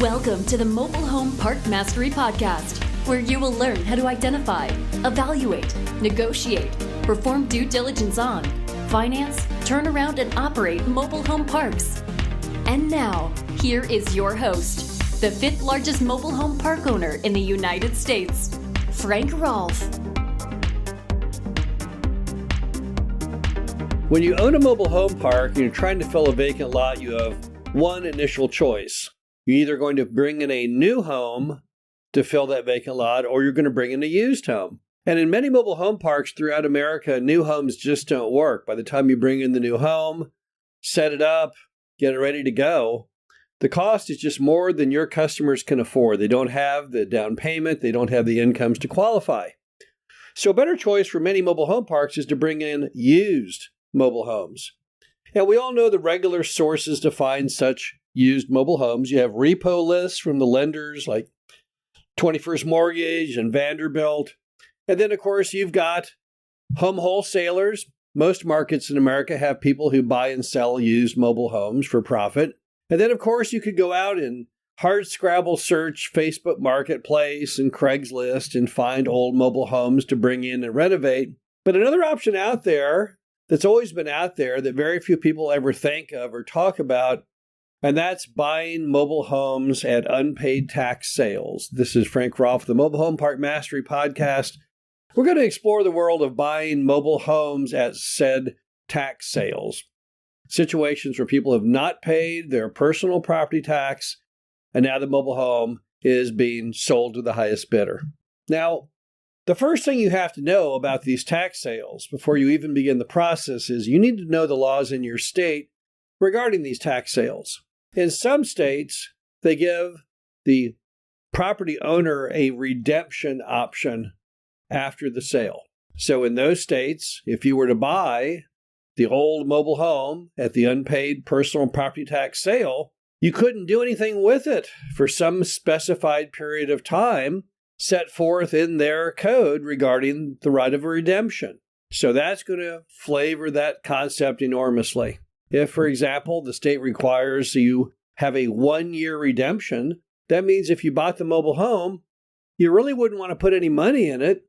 Welcome to the Mobile Home Park Mastery Podcast, where you will learn how to identify, evaluate, negotiate, perform due diligence on, finance, turn around, and operate mobile home parks. And now, here is your host, the fifth largest mobile home park owner in the United States, Frank Rolfe. When you own a mobile home park and you're trying to fill a vacant lot, you have one initial choice. You're either going to bring in a new home to fill that vacant lot, or you're going to bring in a used home. And in many mobile home parks throughout America, new homes just don't work. By the time you bring in the new home, set it up, get it ready to go, the cost is just more than your customers can afford. They don't have the down payment. They don't have the incomes to qualify. So a better choice for many mobile home parks is to bring in used mobile homes. And we all know the regular sources to find such used mobile homes. You have repo lists from the lenders like 21st Mortgage and Vanderbilt. And then, of course, you've got home wholesalers. Most markets in America have people who buy and sell used mobile homes for profit. And then, of course, you could go out and hard scrabble search Facebook Marketplace and Craigslist and find old mobile homes to bring in and renovate. But another option out there that's always been out there that very few people ever think of or talk about, and that's buying mobile homes at unpaid tax sales. This is Frank Rolfe, the Mobile Home Park Mastery Podcast. We're going to explore the world of buying mobile homes at said tax sales. Situations where people have not paid their personal property tax, and now the mobile home is being sold to the highest bidder. Now, the first thing you have to know about these tax sales before you even begin the process is you need to know the laws in your state regarding these tax sales. In some states, they give the property owner a redemption option after the sale. So in those states, if you were to buy the old mobile home at the unpaid personal property tax sale, you couldn't do anything with it for some specified period of time set forth in their code regarding the right of a redemption. So that's going to flavor that concept enormously. If, for example, the state requires you have a 1-year redemption, that means if you bought the mobile home, you really wouldn't want to put any money in it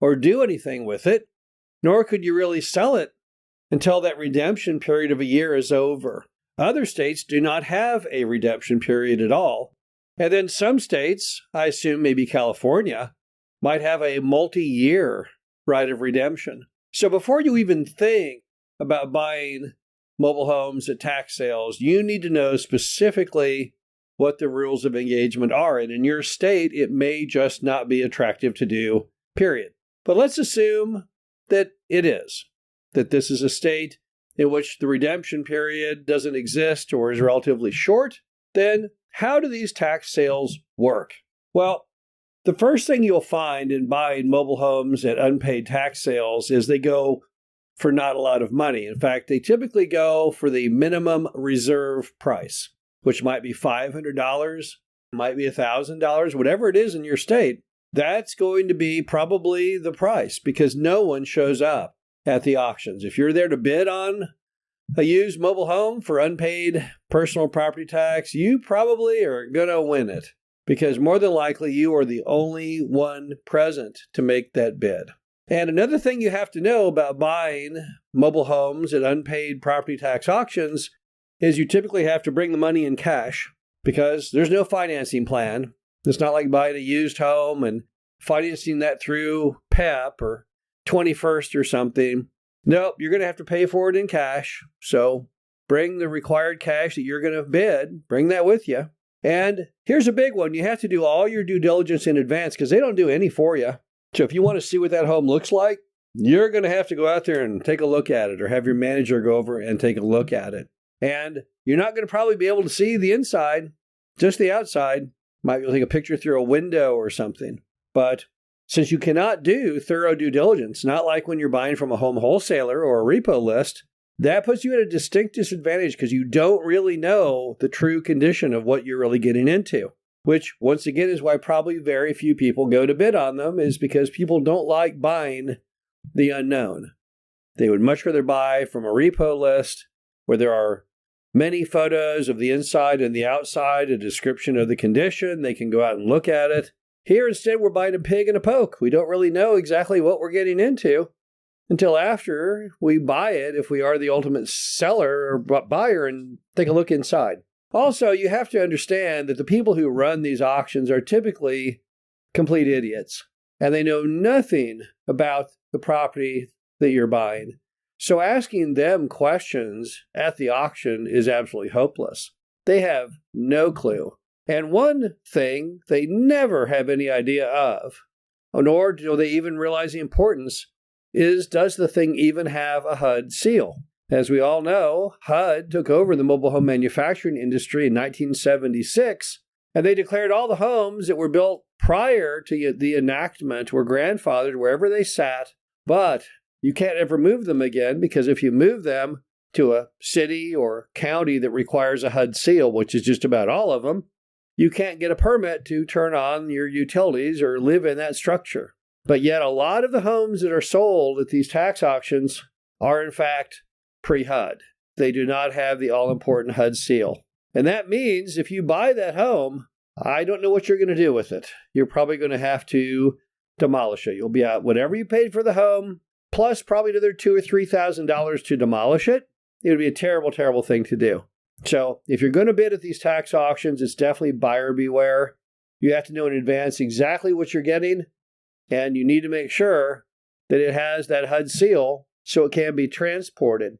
or do anything with it, nor could you really sell it until that redemption period of a year is over. Other states do not have a redemption period at all. And then some states, I assume maybe California, might have a multi-year right of redemption. So before you even think about buying mobile homes at tax sales, you need to know specifically what the rules of engagement are. And in your state, it may just not be attractive to do, period. But let's assume that it is, that this is a state in which the redemption period doesn't exist or is relatively short. Then how do these tax sales work? Well, the first thing you'll find in buying mobile homes at unpaid tax sales is they go for not a lot of money. In fact, they typically go for the minimum reserve price, which might be $500, might be $1,000, whatever it is in your state. That's going to be probably the price because no one shows up at the auctions. If you're there to bid on a used mobile home for unpaid personal property tax, you probably are going to win it because more than likely you are the only one present to make that bid. And another thing you have to know about buying mobile homes at unpaid property tax auctions is you typically have to bring the money in cash because there's no financing plan. It's not like buying a used home and financing that through PEP or 21st or something. Nope, you're going to have to pay for it in cash. So bring the required cash that you're going to bid, bring that with you. And here's a big one. You have to do all your due diligence in advance because they don't do any for you. So if you want to see what that home looks like, you're going to have to go out there and take a look at it or have your manager go over and take a look at it. And you're not going to probably be able to see the inside, just the outside. Might be able to take a picture through a window or something. But since you cannot do thorough due diligence, not like when you're buying from a home wholesaler or a repo list, that puts you at a distinct disadvantage because you don't really know the true condition of what you're really getting into. Which, once again, is why probably very few people go to bid on them, is because people don't like buying the unknown. They would much rather buy from a repo list where there are many photos of the inside and the outside, a description of the condition. They can go out and look at it. Here, instead, we're buying a pig in a poke. We don't really know exactly what we're getting into until after we buy it, if we are the ultimate seller or buyer, and take a look inside. Also, you have to understand that the people who run these auctions are typically complete idiots, and they know nothing about the property that you're buying. So asking them questions at the auction is absolutely hopeless. They have no clue. And one thing they never have any idea of, nor do they even realize the importance, is does the thing even have a HUD seal? As we all know, HUD took over the mobile home manufacturing industry in 1976, and they declared all the homes that were built prior to the enactment were grandfathered wherever they sat, but you can't ever move them again, because if you move them to a city or county that requires a HUD seal, which is just about all of them, you can't get a permit to turn on your utilities or live in that structure. But yet a lot of the homes that are sold at these tax auctions are in fact pre-HUD. They do not have the all-important HUD seal. And that means if you buy that home, I don't know what you're going to do with it. You're probably going to have to demolish it. You'll be out whatever you paid for the home, plus probably another $2,000 or $3,000 to demolish it. It would be a terrible, terrible thing to do. So if you're going to bid at these tax auctions, it's definitely buyer beware. You have to know in advance exactly what you're getting, and you need to make sure that it has that HUD seal so it can be transported.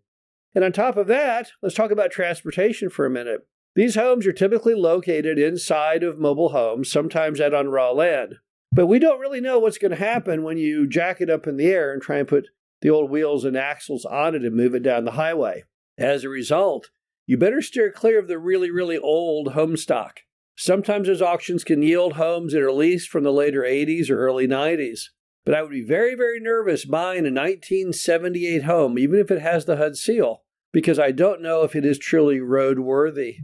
And on top of that, let's talk about transportation for a minute. These homes are typically located inside of mobile homes, sometimes out on raw land. But we don't really know what's going to happen when you jack it up in the air and try and put the old wheels and axles on it and move it down the highway. As a result, you better steer clear of the really, really old home stock. Sometimes those auctions can yield homes that are leased from the later 80s or early 90s. But I would be very, very nervous buying a 1978 home, even if it has the HUD seal, because I don't know if it is truly roadworthy.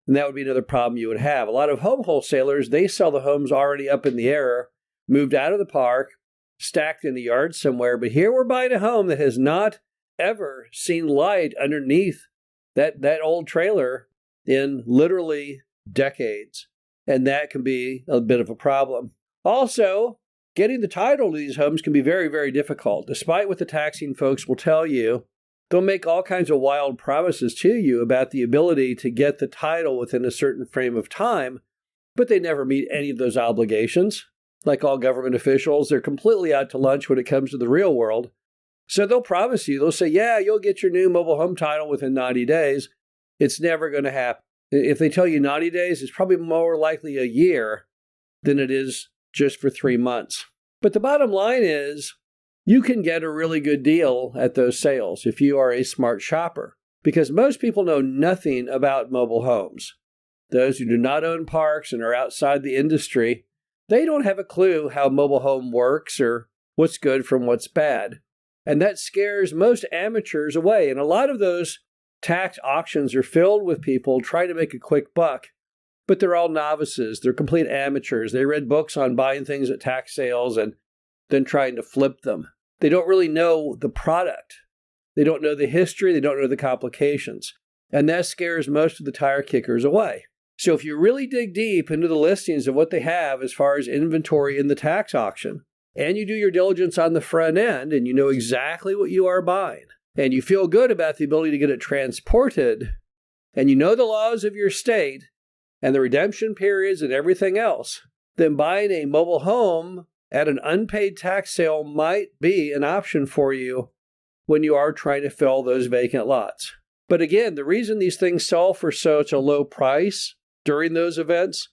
And that would be another problem you would have. A lot of home wholesalers, they sell the homes already up in the air, moved out of the park, stacked in the yard somewhere. But here we're buying a home that has not ever seen light underneath that old trailer in literally decades. And that can be a bit of a problem. Also, getting the title to these homes can be very, very difficult. Despite what the taxing folks will tell you, they'll make all kinds of wild promises to you about the ability to get the title within a certain frame of time, but they never meet any of those obligations. Like all government officials, they're completely out to lunch when it comes to the real world. So they'll promise you, they'll say, yeah, you'll get your new mobile home title within 90 days. It's never going to happen. If they tell you 90 days, it's probably more likely a year than it is just for 3 months. But the bottom line is, you can get a really good deal at those sales if you are a smart shopper, because most people know nothing about mobile homes. Those who do not own parks and are outside the industry, they don't have a clue how mobile home works or what's good from what's bad. And that scares most amateurs away. And a lot of those tax auctions are filled with people trying to make a quick buck, but they're all novices. They're complete amateurs. They read books on buying things at tax sales and then trying to flip them. They don't really know the product. They don't know the history. They don't know the complications. And that scares most of the tire kickers away. So if you really dig deep into the listings of what they have as far as inventory in the tax auction, and you do your diligence on the front end, and you know exactly what you are buying, and you feel good about the ability to get it transported, and you know the laws of your state, and the redemption periods and everything else, then buying a mobile home at an unpaid tax sale might be an option for you when you are trying to fill those vacant lots. But again, the reason these things sell for such a low price during those events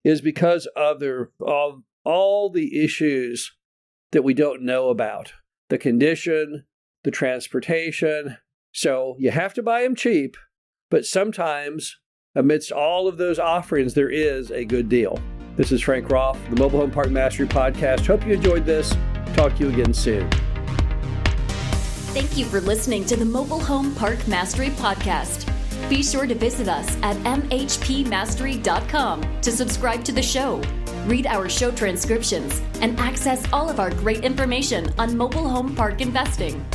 is because of all the issues that we don't know about. The condition, the transportation. So you have to buy them cheap, but sometimes amidst all of those offerings, there is a good deal. This is Frank Rolfe, the Mobile Home Park Mastery Podcast. Hope you enjoyed this. Talk to you again soon. Thank you for listening to the Mobile Home Park Mastery Podcast. Be sure to visit us at mhpmastery.com to subscribe to the show, read our show transcriptions, and access all of our great information on mobile home park investing.